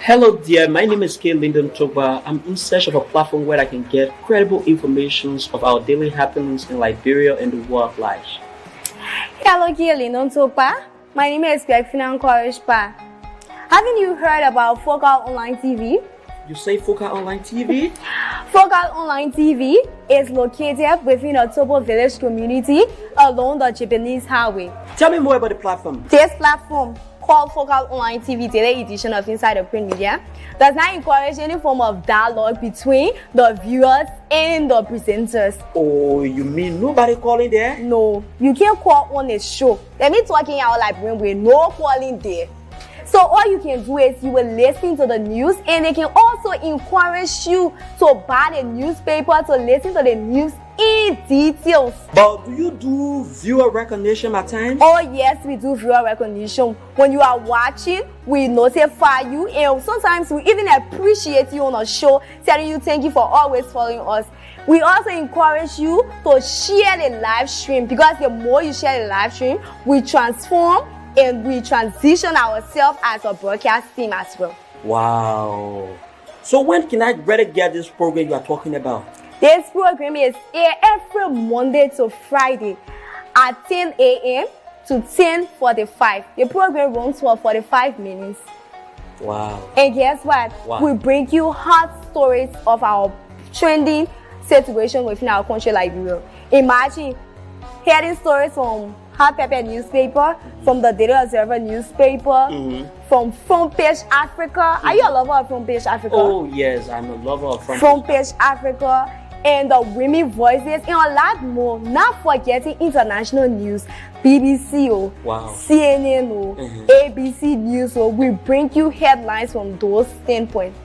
Hello dear, my name is K. Lyndon Toba. I'm in search of a platform where I can get credible informations of our daily happenings in Liberia and the world at large. Hello, Lyndon Toba. My name is Gregfina Korishpa. Haven't you heard about Focal Online TV? You say Focal Online TV? Focal Online TV is located within a Tobo village community along the Japanese highway. Tell me more about the platform. This platform, called Focal Online TV Daily Edition of Inside the Print Media, does not encourage any form of dialogue between the viewers and the presenters. Oh, you mean nobody calling there? No, you can't call on a show. Let me talking out like when we're no calling there. So all you can do is you will listen to the news, and they can also encourage you to buy the newspaper to listen to the news in details. But do you do viewer recognition at times? Oh yes, we do viewer recognition. When you are watching, we notify you, and sometimes we even appreciate you on a show, telling you thank you for always following us. We also encourage you to share the live stream, because the more you share the live stream, we transform and we transition ourselves as a broadcast team as well. Wow. So when can I better get this program you are talking about? This program is aired every Monday to Friday at 10 a.m. to 10:45. The program runs for 45 minutes. Wow. And guess what? Wow. We bring you hot stories of our trending situation within our country, Liberia. Imagine hearing stories from Hot Pepper newspaper, from the Daily Observer newspaper, from Front Page Africa. Are you a lover of Front Page Africa? Oh yes, I'm a lover of Front Page Africa, and the Women Voices, and a lot more. Not forgetting international news, BBC, Wow. CNN, ABC News. We bring you headlines from those standpoints.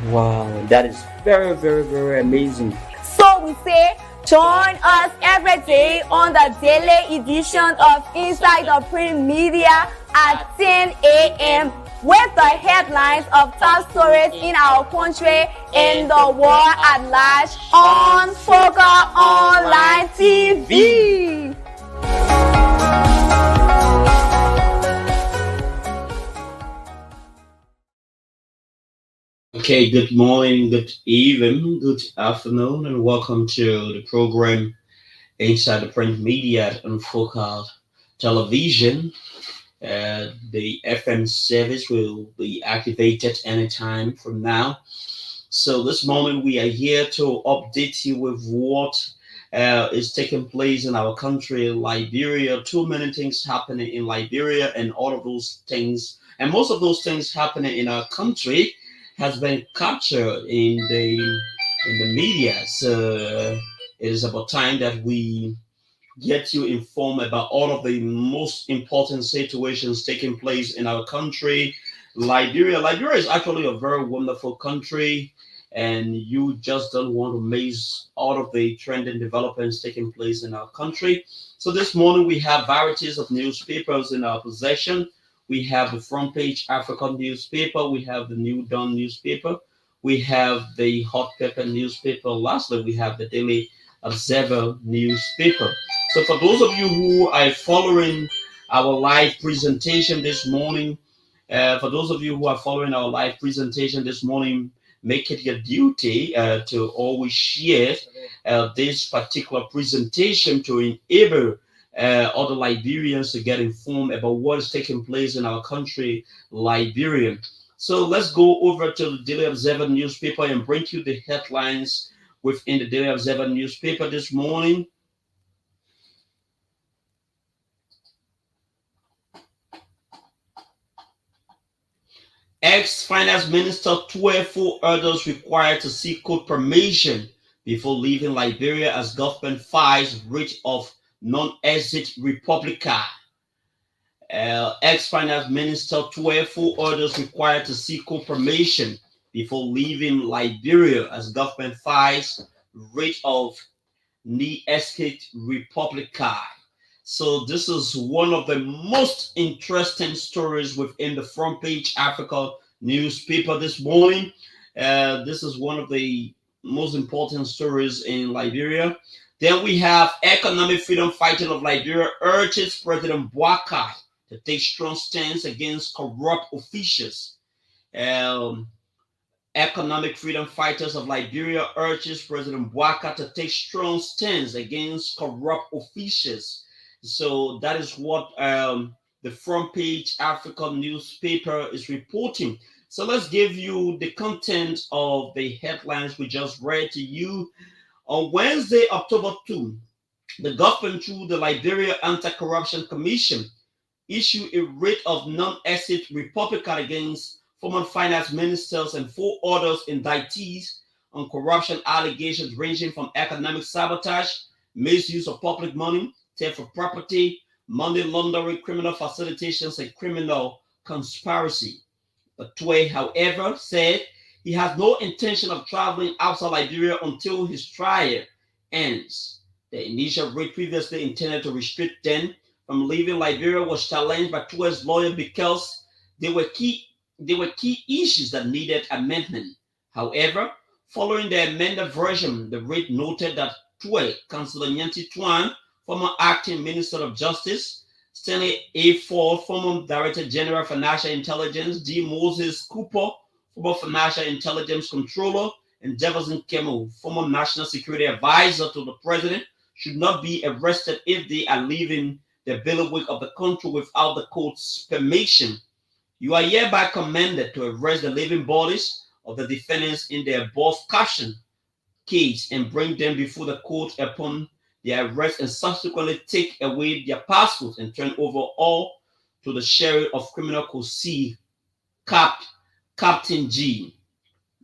Wow, that is very, very, very amazing. So we say, join us every day on the daily edition of Inside the Print Media at 10 a.m. with the headlines of top stories in our country and the world at large on Focal Online TV. Okay, good morning, good evening, good afternoon, and welcome to the program Inside the Print Media on Focal Television. The FM service will be activated anytime from now. So this moment we are here to update you with what is taking place in our country, Liberia. Too many things happening in Liberia, and all of those things, and most of those things happening in our country has been captured in the media. So it is about time that we get you informed about all of the most important situations taking place in our country. Liberia is actually a very wonderful country, and you just don't want to miss all of the trending developments taking place in our country. So this morning we have varieties of newspapers in our possession. We have the Front Page African newspaper. We have the New Dawn newspaper. We have the Hot Pepper newspaper. Lastly, we have the Daily Observer newspaper. So for those of you who are following our live presentation this morning, make it your duty to always share this particular presentation to enable other Liberians to get informed about what is taking place in our country, Liberia. So let's go over to the Daily Observer newspaper and bring you the headlines within the Daily Observer newspaper this morning. Ex-Finance Minister 12 full others required to seek court permission before leaving Liberia as government files writ of non-exit Republica. Ex-Finance Minister 12 full orders required to seek court permission before leaving Liberia as government files writ of non-exit Republica. So this is one of the most interesting stories within the Front Page Africa newspaper this morning. This is one of the most important stories in Liberia. Then we have Economic Freedom Fighting of Liberia urges President Boakai to take strong stance against corrupt officials. Um, Economic freedom fighters of Liberia urges President Bouaka to take strong stance against corrupt officials. So that is what the Front Page Africa newspaper is reporting. So let's give you the content of the headlines we just read to you. On Wednesday, October 2, the government, through the Liberia Anti-Corruption Commission, issued a writ of non-exit Republican against former finance ministers and 4 others indictees on corruption allegations ranging from economic sabotage, misuse of public money, theft of property, money laundering, criminal facilitations, and criminal conspiracy. But Tway, however, said he has no intention of traveling outside Liberia until his trial ends. The initial writ, previously intended to restrict them from leaving Liberia, was challenged by Tway's lawyer because there were key issues that needed amendment. However, following the amended version, the writ noted that Tway, Councillor Nyanti Twan, former acting Minister of Justice, Stanley A. Ford, former Director General Financial Intelligence, D. Moses Cooper, former Financial Intelligence Controller, and Jefferson Kemu, former National Security Advisor to the President, should not be arrested if they are leaving the bailiwick of the country without the court's permission. You are hereby commanded to arrest the living bodies of the defendants in the above captioned case and bring them before the court upon their arrest, and subsequently take away their passports and turn over all to the Sheriff of Criminal Code C, Captain G.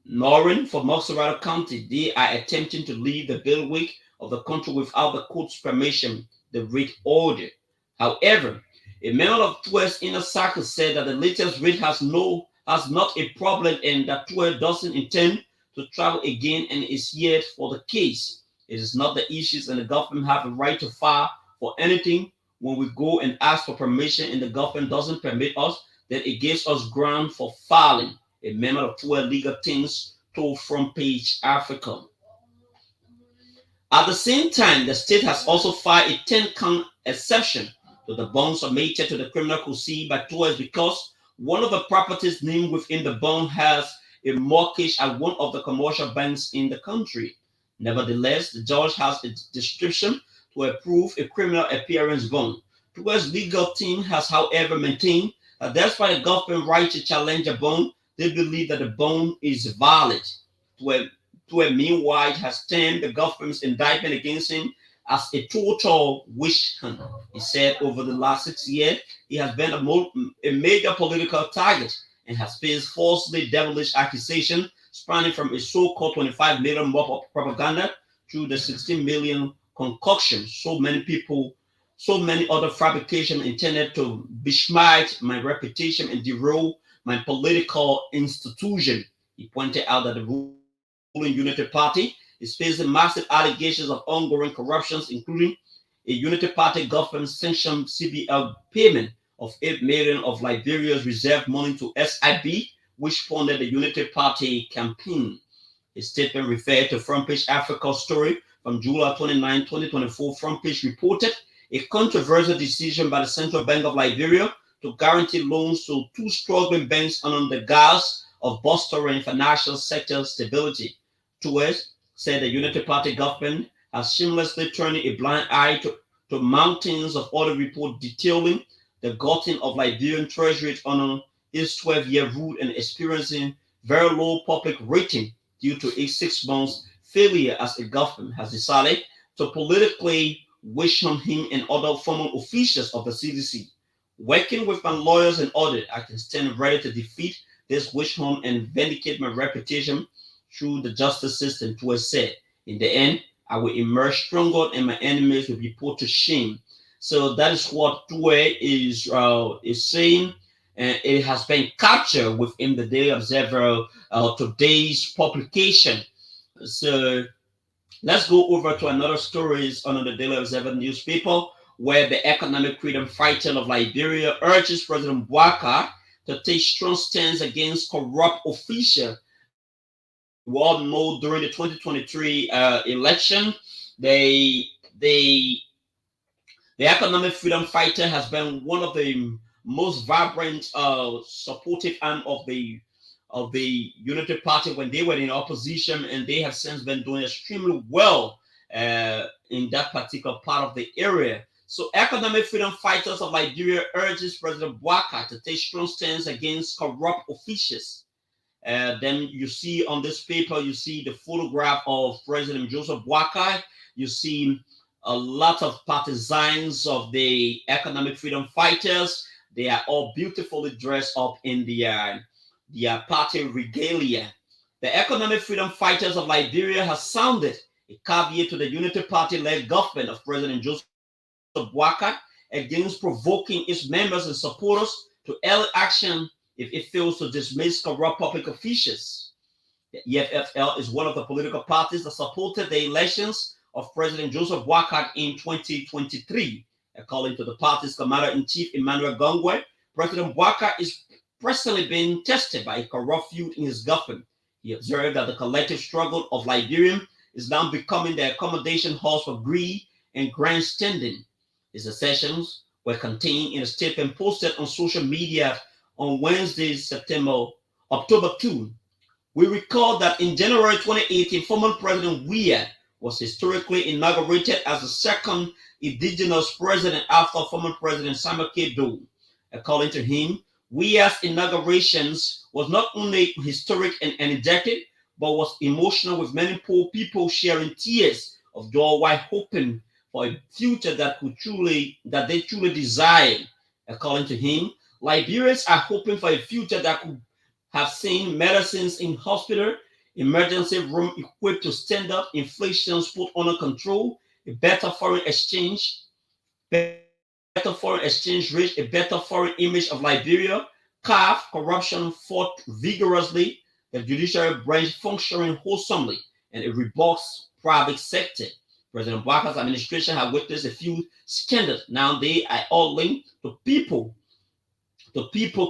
Norrin for Moxarado County. They are attempting to leave the bailiwick of the country without the court's permission, the writ ordered. However, a member of Tway's inner circle said that the latest writ has not a problem and that Tway doesn't intend to travel again and is here for the case. It is not the issues, and the government have a right to file for anything. When we go and ask for permission and the government doesn't permit us, then it gives us ground for filing, a member of Tway legal teams told Front Page Africa. At the same time, the state has also filed a 10-count exception to the bond submitted to the Criminal Code C by Tway because one of the properties named within the bond has a mortgage at one of the commercial banks in the country. Nevertheless, the judge has a discretion to approve a criminal appearance bond. Tway's legal team has, however, maintained that despite the government's right to challenge a bond, they believe that the bond is valid. Tway, meanwhile, has termed the government's indictment against him as a total witch hunt. He said over the last 6 years, he has been a major political target and has faced falsely devilish accusations spanning from a so-called 25 million mob of propaganda to the 16 million concoction. So many other fabrications intended to besmirch my reputation and derail my political institution. He pointed out that the ruling Unity Party is facing massive allegations of ongoing corruptions, including a Unity Party government-sanctioned CBL payment of 8 million of Liberia's reserve money to SIB, which funded the Unity Party campaign. A statement referred to Front Page Africa story from July 29, 2024. Front Page reported a controversial decision by the Central Bank of Liberia to guarantee loans to 2 struggling banks under the guise of bolstering financial sector stability. Tway said the Unity Party government has shamelessly turned a blind eye to mountains of other reports detailing the gutting of Liberian treasury under its 12-year rule and experiencing very low public rating due to its 6 months failure as a government has decided to politically witch hunt him and other former officials of the CDC. Working with my lawyers and others, I can stand ready to defeat this witch hunt and vindicate my reputation through the justice system, Tway said. In the end, I will emerge stronger and my enemies will be put to shame. So that is what Tway is saying. And it has been captured within the Daily Observer today's publication. So let's go over to another stories on the Daily Observer newspaper, where the economic freedom fighter of Liberia urges President Bouaka to take strong stance against corrupt officials. We all know during the 2023 election, the economic freedom fighter has been one of the most vibrant, supportive arm of the of the Unity Party when they were in opposition, and they have since been doing extremely well in that particular part of the area. So, economic freedom fighters of Liberia urges President Bouaka to take strong stance against corrupt officials. Then you see on this paper, you see the photograph of President Joseph Boakai. You see a lot of partisans of the economic freedom fighters. They are all beautifully dressed up in their party regalia. The economic freedom fighters of Liberia has sounded a caveat to the Unity Party-led government of President Joseph Boakai against provoking its members and supporters to early action if it fails to dismiss corrupt public officials. The EFFL is one of the political parties that supported the elections of President Joseph Boakai in 2023. According to the party's commander-in-chief, Emmanuel Gongwe, President Boakai is presently being tested by a corrupt feud in his government. He observed that the collective struggle of Liberians is now becoming the accommodation halls for greed and grandstanding. His assertions were contained in a statement posted on social media on Wednesday, October 2. We recall that in January 2018, former President Weah was historically inaugurated as the second indigenous president after former President Samuel K. Doe. According to him, Weah's inaugurations was not only historic and energetic, but was emotional, with many poor people sharing tears of joy while hoping for a future that they truly desired. According to him, Liberians are hoping for a future that could have seen medicines in hospital, emergency room equipped to stand up, inflation put under control, a better foreign exchange rate, a better foreign image of Liberia, CAF, corruption fought vigorously, the judiciary branch functioning wholesomely, and a robust private sector. President Boakai's administration has witnessed a few scandals. Now they are all linked to people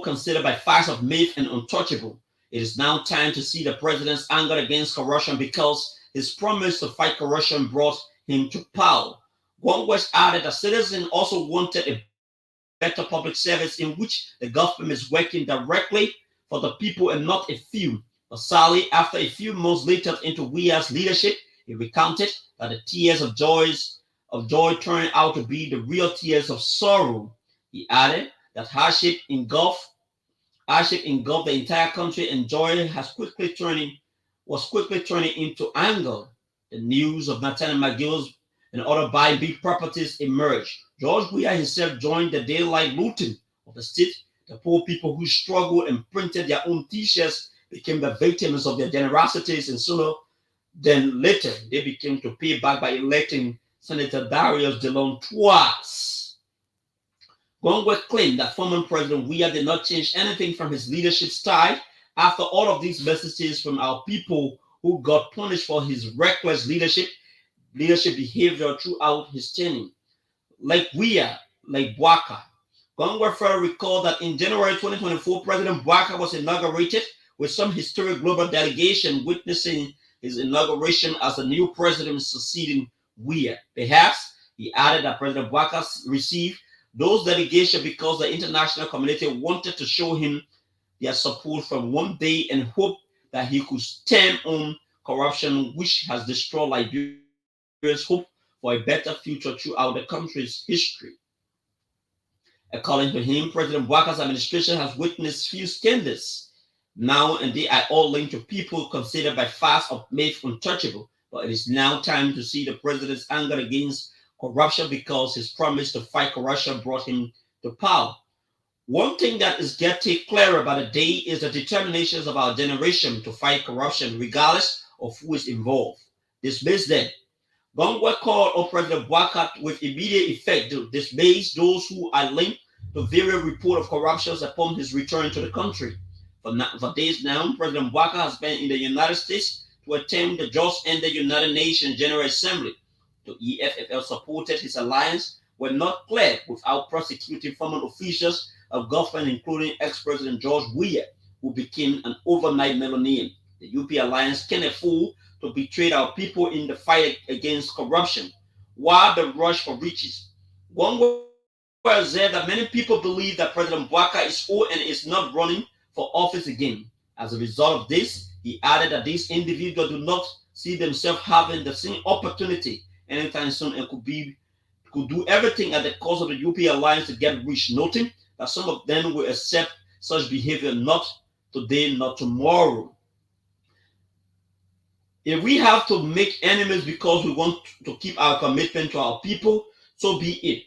considered by facts of myth and untouchable. It is now time to see the president's anger against corruption because his promise to fight corruption brought him to power. Gongwe added that citizens also wanted a better public service in which the government is working directly for the people and not a few. But sadly, after a few months later into Weah's leadership, he recounted that the tears of joy turned out to be the real tears of sorrow. He added that hardship engulfed the entire country, and joy was quickly turning into anger. The news of Nathaniel McGill's and other buying big properties emerged. George Weah himself joined the daylight looting of the state. The poor people who struggled and printed their own t-shirts became the victims of their generosities, and sooner than later they began to pay back by electing Senator Darius DeLong twice. Gongwe claimed that former President Weah did not change anything from his leadership style after all of these messages from our people who got punished for his reckless leadership behavior throughout his tenure. Like Weah, like Boakai. Gongwe further recalled that in January 2024, President Boakai was inaugurated with some historic global delegation witnessing his inauguration as the new president succeeding Weah. Perhaps, he added, that President Boakai received those delegations because the international community wanted to show him their support from one day and hope that he could stem on corruption, which has destroyed Liberia's hope for a better future throughout the country's history. According to him, President Boakai's administration has witnessed few scandals now, and they are all linked to people considered by facts of myth untouchable. But it is now time to see the president's anger against corruption because his promise to fight corruption brought him to power. One thing that is getting clearer by the day is the determinations of our generation to fight corruption, regardless of who is involved. Dismiss them. Gongwe called on President Boakai with immediate effect to dismiss those who are linked to various reports of corruption upon his return to the country. For days now, President Boakai has been in the United States to attend the just ended United Nations General Assembly. The EFFL supported his alliance were not clear without prosecuting former officials of government, including ex-President George Weah, who became an overnight millionaire. The UP alliance can afford to betray our people in the fight against corruption. While the rush for riches. Gongwe said that many people believe that President Boakai is old and is not running for office again. As a result of this, he added that these individuals do not see themselves having the same opportunity anytime soon and could do everything at the cost of the UP alliance to get rich, noting that some of them will accept such behavior not today, not tomorrow. If we have to make enemies because we want to keep our commitment to our people, so be it.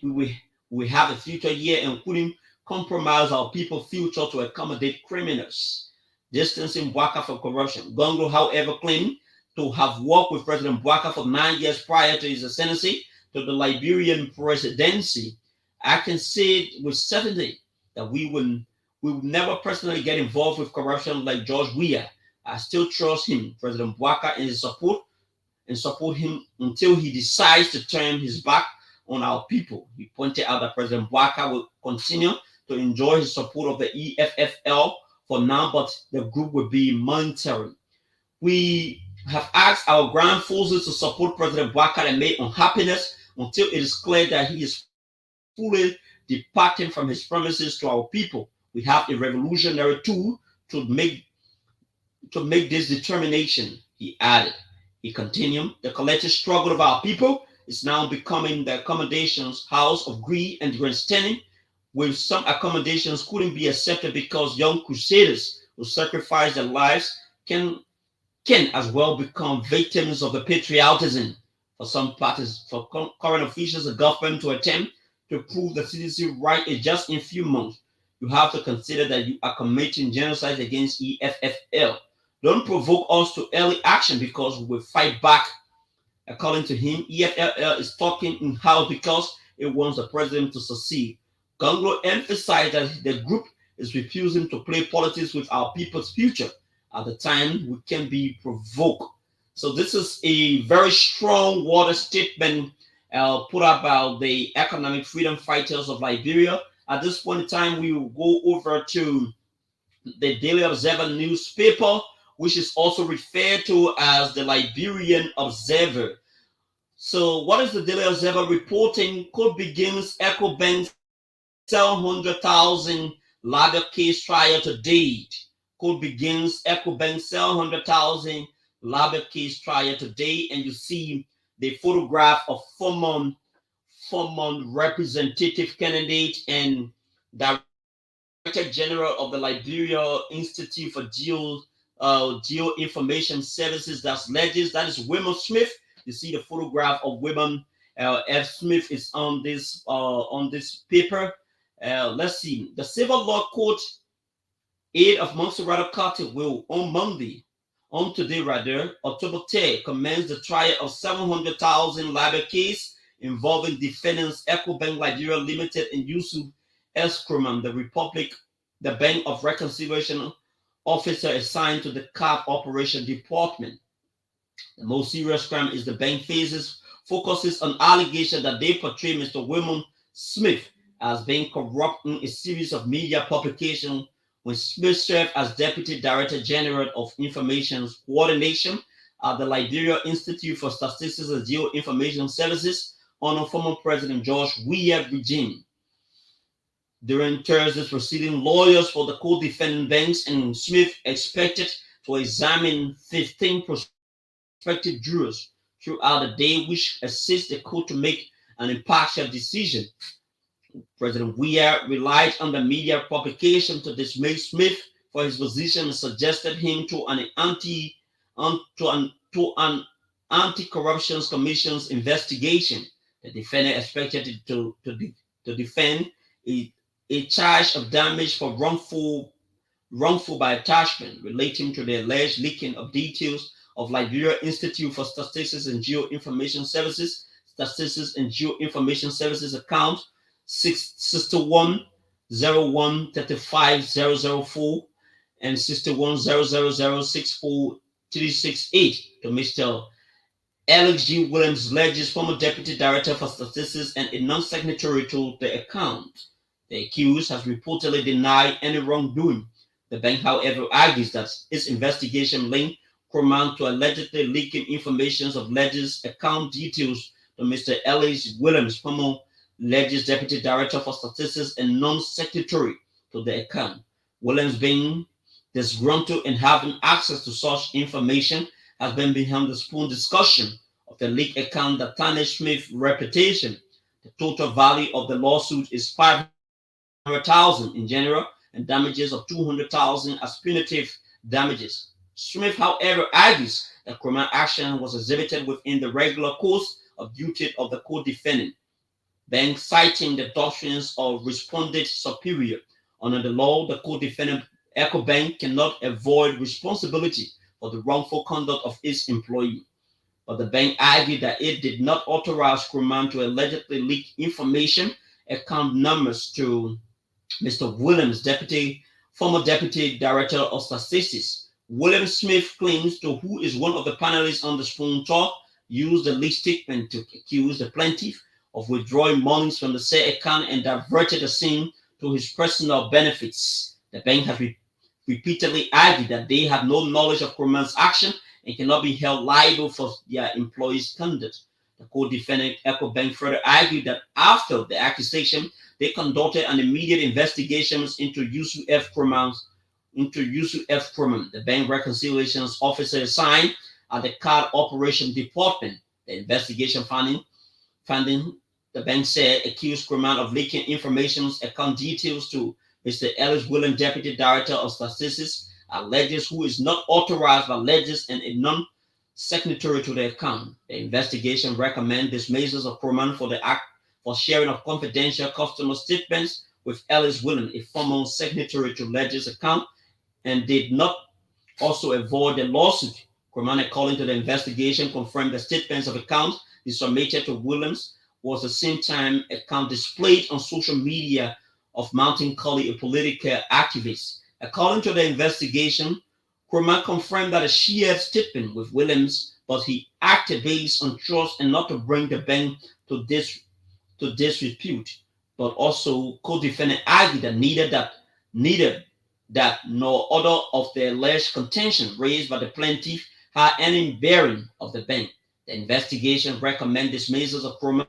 We have a future here and couldn't compromise our people's future to accommodate criminals. Distancing Bouaka from corruption. Gongo, however, claimed to have worked with President Bouaka for 9 years prior to his ascendancy to the Liberian presidency. I can say with certainty that we would never personally get involved with corruption like George Weah. I still trust him, President Bouaka, and support him until he decides to turn his back on our people. He pointed out that President Bouaka will continue to enjoy his support of the EFFL for now, but the group will be monetary. We have asked our ground forces to support President Bouaka amid unhappiness until it is clear that he is fully departing from his promises to our people. We have a revolutionary tool to make this determination, he added. He continued, the collective struggle of our people is now becoming the accommodations house of greed and grandstanding, where some accommodations couldn't be accepted because young crusaders who sacrifice their lives can as well become victims of the patriotism. For some parties, for current officials of government to attempt to prove the citizenship right is just in a few months, you have to consider that you are committing genocide against EFFL. Don't provoke us to early action because we will fight back. According to him, EFFL is talking in house because it wants the president to succeed. Gonglo emphasized that the group is refusing to play politics with our people's future. At the time, we can be provoked. So this is a very strong water statement put up by the economic freedom fighters of Liberia. At this point in time, we will go over to the Daily Observer newspaper, which is also referred to as the Liberian Observer. So what is the Daily Observer reporting? Court begins EcoBank sell 100,000 ladder case trial to date. Court begins EcoBank sell 100,000 ladder case trial to date, and you see the photograph of former representative candidate and Director General of the Liberia Institute for Geoinformation Services, that's Legis. That is William Smith. You see the photograph of William F. Smith is on this paper. Let's see. The Civil Law Court 8 of Montserrat County will today, October 3rd, commence the trial of 700,000 libel case involving defendants EcoBank Liberia Limited and Yusuf Escroman, the Bank of Reconciliation officer assigned to the card operation department. The most serious crime is the bank focuses on allegations that they portray Mr. William Smith as being corrupt in a series of media publications when Smith served as Deputy Director General of Information Coordination at the Liberia Institute for Statistics and Geoinformation Services under former President George Weah regime. During Thursday's proceeding, lawyers for the co-defendant banks and Smith expected to examine 15 prospective jurors throughout the day, which assist the court to make an impartial decision. President Weah relied on the media publication to dismiss Smith for his position and suggested him to an anti-corruption commission's investigation. The defendant expected to defend a charge of damage for wrongful by attachment relating to the alleged leaking of details of Liberia Institute for Statistics and Geoinformation Services, Statistics and Geoinformation Services account 6101350004 and 6100064368 to Mr. Alex G. Williams Legis, former Deputy Director for Statistics and a non-signatory to the account. The accused has reportedly denied any wrongdoing. The bank, however, argues that its investigation linked Croman to allegedly leaking information of Legis' account details to Mr. Alex Williams, former Legis Deputy Director for Statistics and non-signatory to the account. Williams being disgruntled and having access to such information has been behind the spoon discussion of the leaked account that tarnished Smith's reputation. The total value of the lawsuit is 500,000 in general and damages of 200,000 as punitive damages. Smith, however, argues that criminal action was exhibited within the regular course of duty of the co-defendant, then citing the doctrines of respondent superior. Under the law, the co-defendant EcoBank cannot avoid responsibility for the wrongful conduct of its employee. But the bank argued that it did not authorize Crumman to allegedly leak information, account numbers to Mr. Williams, former deputy director of statistics. William Smith claims to, who is one of the panelists on the Spoon Talk, used the leaked statement to accuse the plaintiff of withdrawing monies from the said account and diverted the same to his personal benefits. The bank has repeatedly argued that they have no knowledge of Crumman's action and cannot be held liable for their employees' conduct. The co-defendant EcoBank further argued that after the accusation, they conducted an immediate investigation into Yusuf F. Crumman, the bank reconciliations officer assigned at the card operation department. The investigation finding the bank said accused Crumman of leaking information's account details to Mr. Ellis Williams, deputy director of statistics, alleges who is not authorized by alleges and a non-signatory to the account. The investigation recommends dismissal of Crumman for the act for sharing of confidential customer statements with Ellis Williams, a former signatory to Ledger's account, and did not also avoid the lawsuit. Crumman, according to the investigation, confirmed the statements of accounts submitted to Williams was the same time account displayed on social media of Mountain Cully, a political activist. According to the investigation, Crumman confirmed that a shared statement with Williams, but he acted based on trust and not to bring the bank to disrepute. But also, co-defendant argued that neither that nor other of the alleged contention raised by the plaintiff had any bearing of the bank. The investigation recommended dismissal of Crumman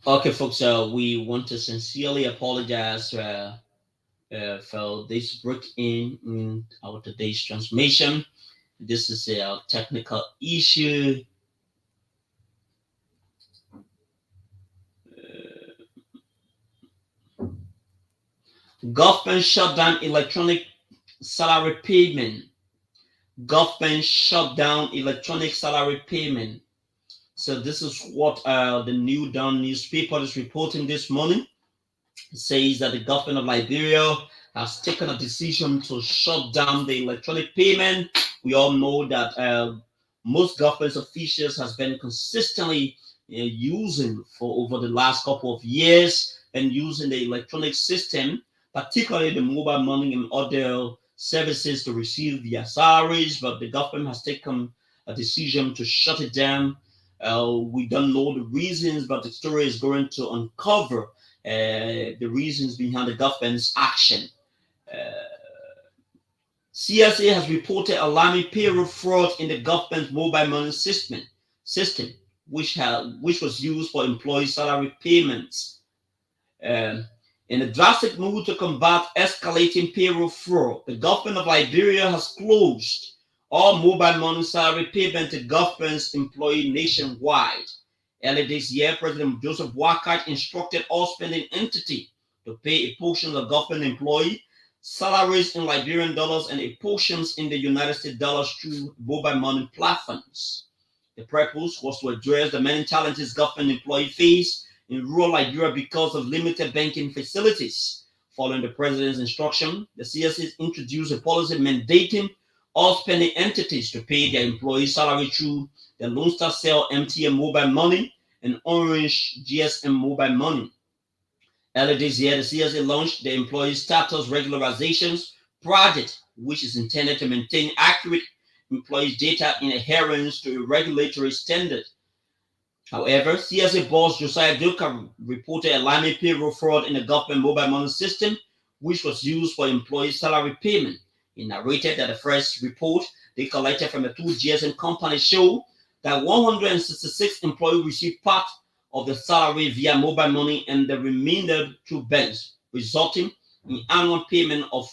Okay, folks, we want to sincerely apologize for this break in our today's transmission. This is a technical issue. Government shut down electronic salary payment. Government shut down electronic salary payment. So this is what the New Dawn newspaper is reporting this morning. It says that the government of Liberia has taken a decision to shut down the electronic payment. We all know that most government officials has been consistently using for over the last couple of years and using the electronic system, particularly the mobile money and other services to receive their salaries, but the government has taken a decision to shut it down. We don't know the reasons, but the story is going to uncover the reasons behind the government's action. CSA has reported alarming payroll fraud in the government's mobile money system, which was used for employee salary payments. In a drastic move to combat escalating payroll fraud, the government of Liberia has closed all mobile money salary payment to government's employees nationwide. Earlier this year, President Joseph Boakai instructed all spending entities to pay a portion of government employee salaries in Liberian dollars and a portions in the United States dollars through mobile money platforms. The purpose was to address the many challenges government employees face in rural Liberia because of limited banking facilities. Following the president's instruction, the CSA introduced a policy mandating all spending entities to pay their employees' salary through the Lone Star Cell MTN mobile money and Orange GSM mobile money. Earlier this year, the CSA launched the Employee Status Regularizations Project, which is intended to maintain accurate employees' data in adherence to a regulatory standard. However, CSA boss Josiah Duka reported alarming payroll fraud in the government mobile money system, which was used for employee salary payment. He narrated that the first report they collected from the two GSM companies showed that 166 employees received part of the salary via mobile money and the remainder through banks, resulting in annual payment of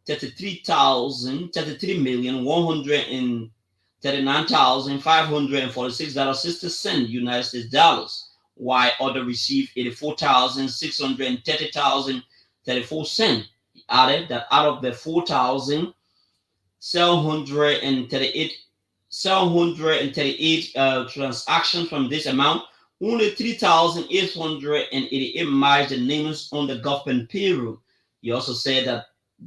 $33,139,546.60 United States dollars, while others received $84,630,034. He added that out of the 4,738 transactions from this amount, only 3,888 matched the names on the government payroll. He also said that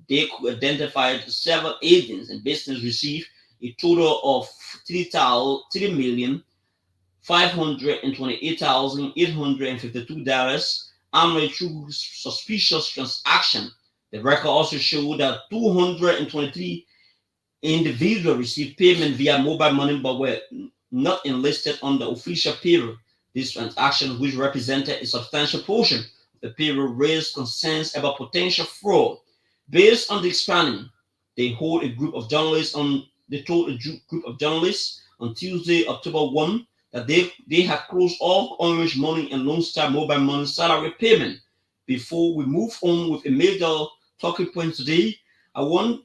they could identify several agents and businesses received a total of $3,528,852 annually through suspicious transactions. The record also showed that 223 individuals received payment via mobile money but were not enlisted on the official payroll. These transactions, which represented a substantial portion of the payroll, raised concerns about potential fraud. Based on the expanding, they told a group of journalists on Tuesday, October 1, that they had closed all Orange Money and Lone Star mobile money salary payment. Before we move on with a major talking point today, I want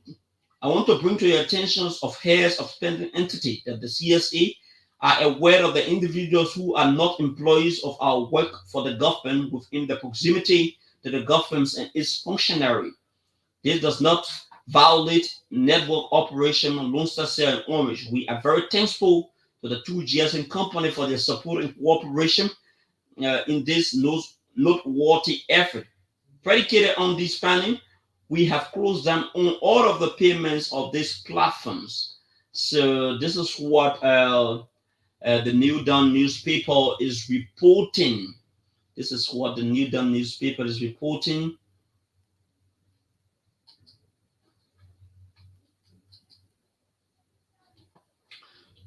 to bring to your attention of heads of spending entity that the CSA are aware of the individuals who are not employees of our work for the government within the proximity to the government and its functionary. This does not violate network operation on Lone Star Cell and Orange. We are very thankful to the two GSM company for their support and cooperation in this noteworthy effort. Predicated on this planning, we have closed down on all of the payments of these platforms. So this is what the New Dawn newspaper is reporting. This is what the New Dawn newspaper is reporting.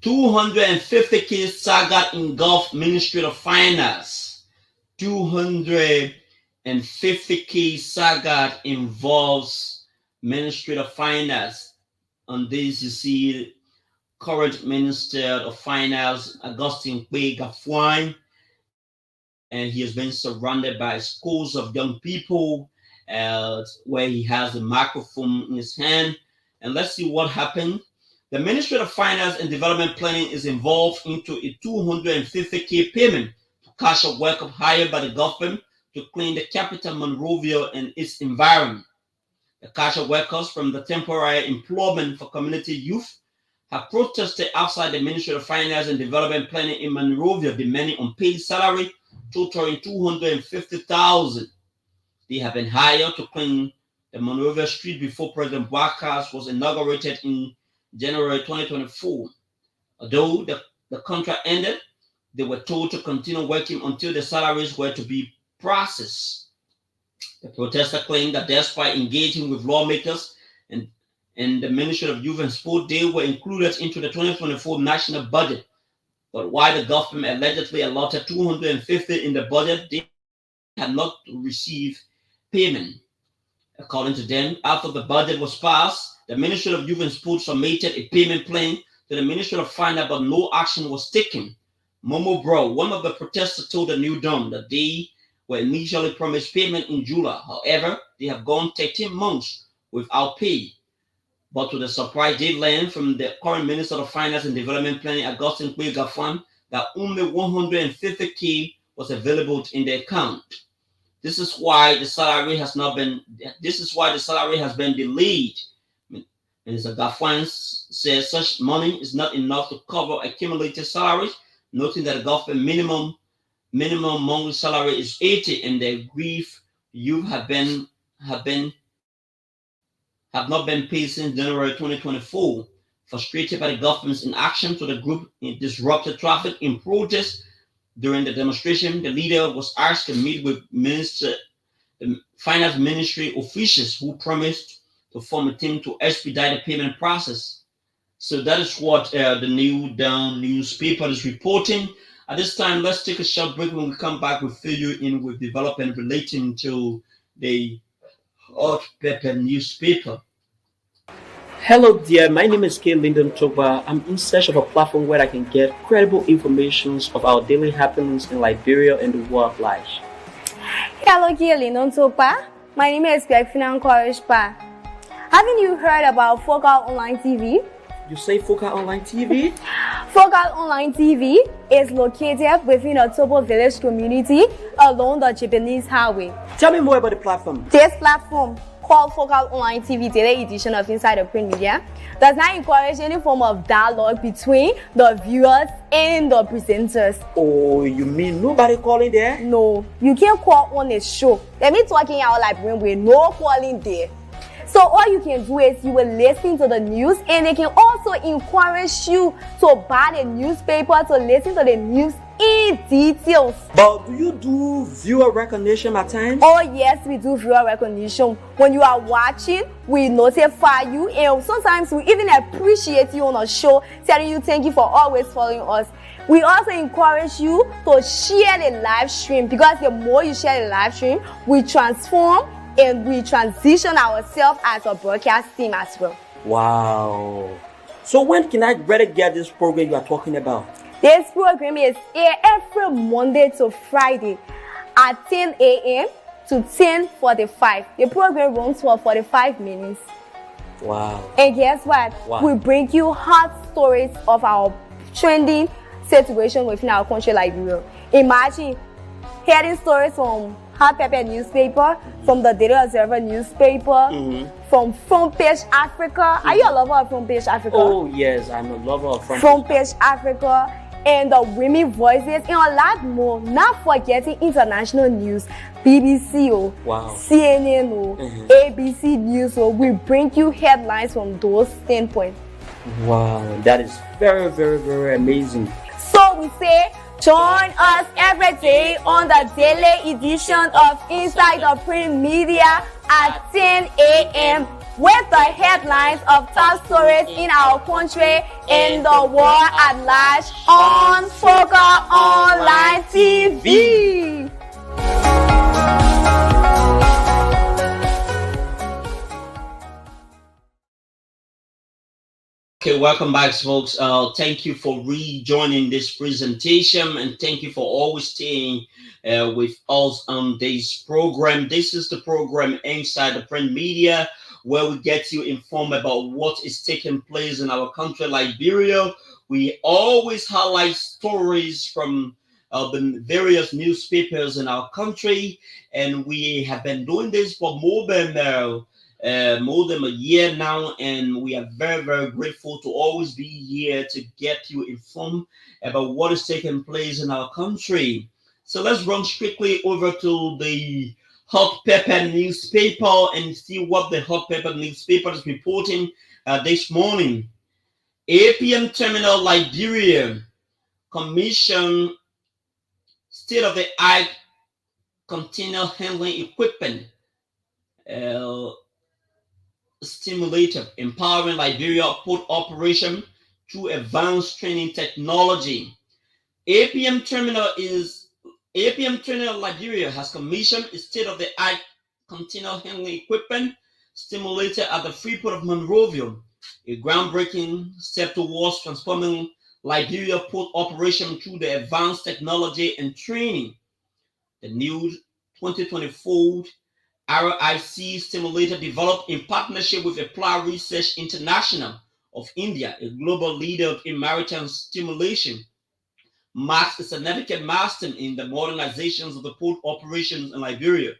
$250 case saga engulf Ministry of Finance. 250 case saga involves Ministry of Finance. On this, you see current Minister of Finance, Augustine Kwe-Gafwine, and he has been surrounded by schools of young people where he has a microphone in his hand. And let's see what happened. The Ministry of Finance and Development Planning is involved into a $250K payment to casual worker hired by the government to clean the capital Monrovia and its environment. The casual workers from the temporary employment for community youth have protested outside the Ministry of Finance and Development Planning in Monrovia, demanding unpaid salary totaling $250,000. They have been hired to clean the Monrovia street before President Boakai was inaugurated in January 2024. Although the contract ended, they were told to continue working until the salaries were to be processed. The protesters claimed that despite engaging with lawmakers and the Ministry of Youth and Sport, they were included into the 2024 national budget. But while the government allegedly allotted $250 in the budget, they had not received payment. According to them, after the budget was passed, the Ministry of Youth and Sport submitted a payment plan to the Ministry of Finance, but no action was taken. Momo Bro, one of the protesters, told the New Dawn that they were initially promised payment in July. However, they have gone 13 months without pay. But to the surprise deadline from the current Minister of Finance and Development Planning, Augustine Kwe-Gafwan, that only 150K was available in the account. This is why the salary has been delayed. Mr. Gafwan says such money is not enough to cover accumulated salaries, noting that the government minimum monthly salary is 80, and the grief youth have not been paid since January 2024. Frustrated by the government's inaction to the group in disrupted traffic in protest during the demonstration, the leader was asked to meet with the Finance Ministry officials who promised to form a team to expedite the payment process. So that is what the New Dawn newspaper is reporting. At this time, let's take a short break. When we come back, we'll fill you in with development relating to the Hot Pepper newspaper. Hello dear, my name is K. Lyndon Toba. I'm in search of a platform where I can get credible information of our daily happenings in Liberia and the world at large. Hello, K. Lyndon Toba. My name is Gwefina Nkorishpa. Haven't you heard about Focal Online TV? You say Focal Online TV? Focal Online TV is located within a Tobo village community along the Japanese highway. Tell me more about the platform. This platform, called Focal Online TV Daily Edition of Inside the Print Media, does not encourage any form of dialogue between the viewers and the presenters. Oh, you mean nobody calling there? No, you can't call on a show. Let me talking out like with no calling there. So all you can do is you will listen to the news, and they can also encourage you to buy the newspaper to listen to the news in details. But do you do viewer recognition at times? Oh yes, we do viewer recognition. When you are watching, we notify you, and sometimes we even appreciate you on a show, telling you thank you for always following us. We also encourage you to share the live stream, because the more you share the live stream, we transform and we transition ourselves as a broadcast team as well. Wow. So when can I better get this program you are talking about? This program is aired every Monday to Friday at 10 a.m. to 10:45. The program runs for 45 minutes. Wow. And guess what? Wow. We bring you hot stories of our trending situation within our country, Liberia. Imagine hearing stories from Hot Pepper newspaper, from the Daily Observer newspaper, from Front Page Africa. Are you a lover of Front Page Africa? Oh yes, I'm a lover of Front Page Africa, and the Women Voices, and a lot more. Not forgetting international news, BBC, wow. CNN, ABC News. We bring you headlines from those standpoints. Wow, that is very, very, very amazing. So we say, join us every day on the daily edition of Inside the Print Media at 10 a.m. with the headlines of top stories in our country and the world at large on Focal Online TV. Okay, welcome back, folks. Thank you for rejoining this presentation, and thank you for always staying with us on this program. This is the program Inside the Print Media, where we get you informed about what is taking place in our country, Liberia. We always highlight stories from the various newspapers in our country, and we have been doing this for more than a year now, and we are very, very grateful to always be here to get you informed about what is taking place in our country. So let's run strictly over to the Hot Pepper newspaper and see what the Hot Pepper newspaper is reporting this morning. APM Terminal Liberia commission state-of-the-art container handling equipment stimulator, empowering Liberia port operation through advanced training technology. APM Terminal Liberia has commissioned a state-of-the-art container handling equipment stimulator at the Freeport of Monrovia, a groundbreaking step towards transforming Liberia port operation through the advanced technology and training. The new 2024 RIC stimulator developed in partnership with Apply Research International of India, a global leader in maritime stimulation, marks a significant milestone in the modernizations of the port operations in Liberia.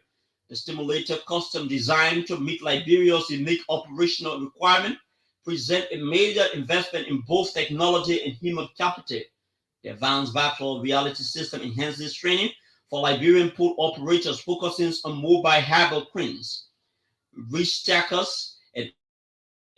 The stimulator, custom designed to meet Liberia's unique operational requirement, present a major investment in both technology and human capital. The advanced virtual reality system enhances training for Liberian port operators, focusing on mobile harbor cranes, reach stackers, and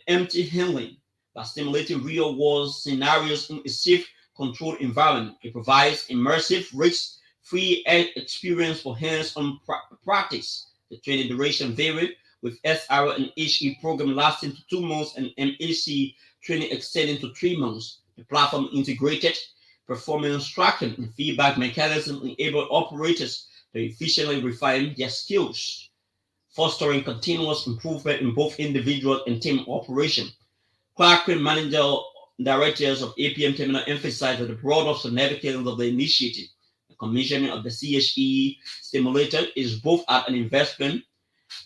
empty handling by stimulating real-world scenarios in a safe, controlled environment. It provides immersive, risk-free experience for hands-on practice. The training duration varied, with SR and HE program lasting to 2 months and MAC training extending to 3 months. The platform integrated performance tracking and feedback mechanism enable operators to efficiently refine their skills, fostering continuous improvement in both individual and team operation. Clark Manager Directors of APM Terminal emphasized the broader significance of the initiative. The commissioning of the CHE stimulator is both at an investment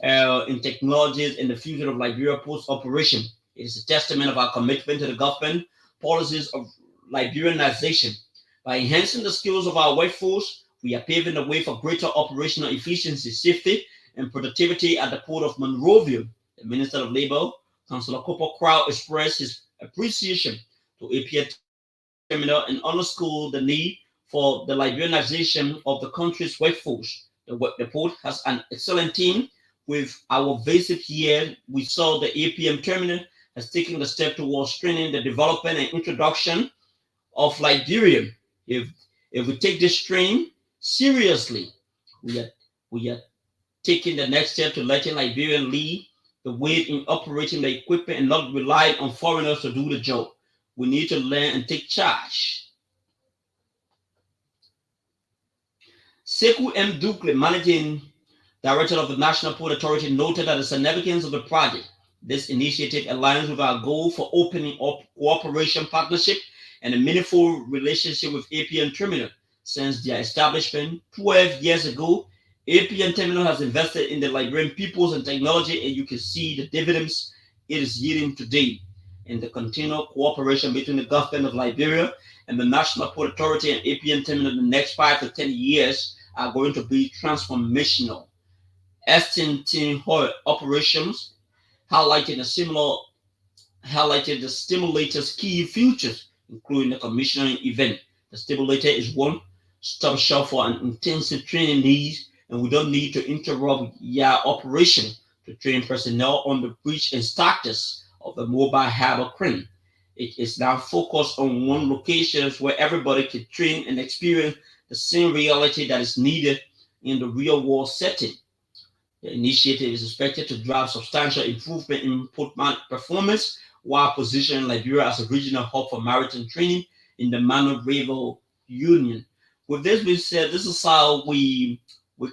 in technologies and the future of Liberia post operation. It is a testament of our commitment to the government policies of Liberianization. By enhancing the skills of our workforce, we are paving the way for greater operational efficiency, safety, and productivity at the Port of Monrovia. The Minister of Labor, Councillor Cooper Crow, expressed his appreciation to APM Terminal and underscored the need for the Liberianization of the country's workforce. The port has an excellent team. With our visit here, we saw the APM Terminal has taken the step towards training, the development, and introduction of Liberia. If we take this training seriously, we are taking the next step to letting Liberia lead the way in operating the equipment and not rely on foreigners to do the job. We need to learn and take charge. Sekou M. Dukle, Managing Director of the National Port Authority, noted that the significance of the project. This initiative aligns with our goal for opening up cooperation, partnership, and a meaningful relationship with APM Terminal. Since their establishment 12 years ago, APM Terminal has invested in the Liberian peoples and technology, and you can see the dividends it is yielding today. In the continual cooperation between the government of Liberia and the National Port Authority and APM Terminal in the next 5 to 10 years are going to be transformational. STN operations highlighted the stimulator's key features, including the commissioning event. The stimulator is one-stop shop for an intensive training needs, and we don't need to interrupt your operation to train personnel on the breach and status of the mobile harbor crane. It is now focused on one location where everybody can train and experience the same reality that is needed in the real world setting. The initiative is expected to drive substantial improvement in port performance while positioning Liberia as a regional hub for maritime training in the Mano River Union. With this being said, this is how we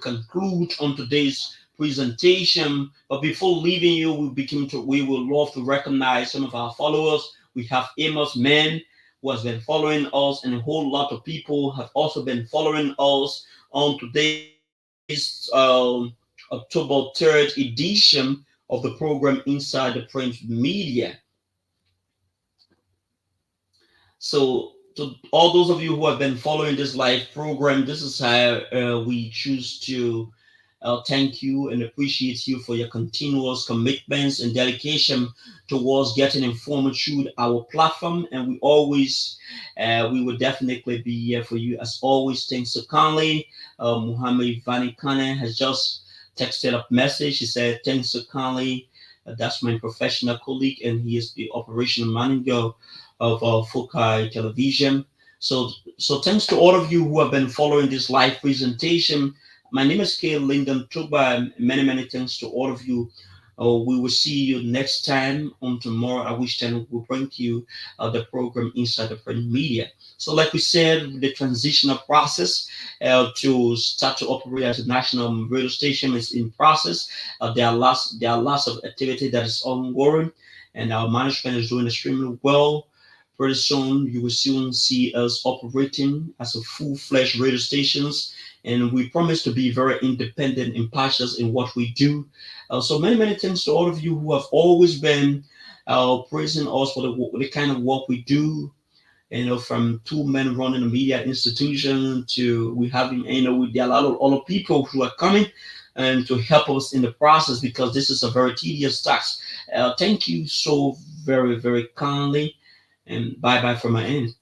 conclude on today's presentation. But before leaving you, we will love to recognize some of our followers. We have Amos Mann, who has been following us, and a whole lot of people have also been following us on today's October 3rd edition of the program Inside the Print Media. So to all those of you who have been following this live program, this is how we choose to thank you and appreciate you for your continuous commitments and dedication towards getting informed through our platform. And we will definitely be here for you as always. Thanks so kindly. Muhammad Vani Kane has just texted a message. He said, thanks so kindly. That's my professional colleague, and he is the operational manager of Fokai Television. So thanks to all of you who have been following this live presentation. My name is K. Lyndon Tuba. Many thanks to all of you. We will see you next time on tomorrow, at which time we'll bring to you the program Inside the Print Media. So like we said, the transitional process to start to operate as a national radio station is in process. There are lots of activity that is ongoing, and our management is doing extremely well. Pretty soon, you will soon see us operating as a full-fledged radio stations and we promise to be very independent and passionate in what we do. So many thanks to all of you who have always been praising us for the kind of work we do. From two men running a media institution to we having, there are a lot of other people who are coming and to help us in the process, because this is a very tedious task. Thank you so very kindly, and bye bye from my end.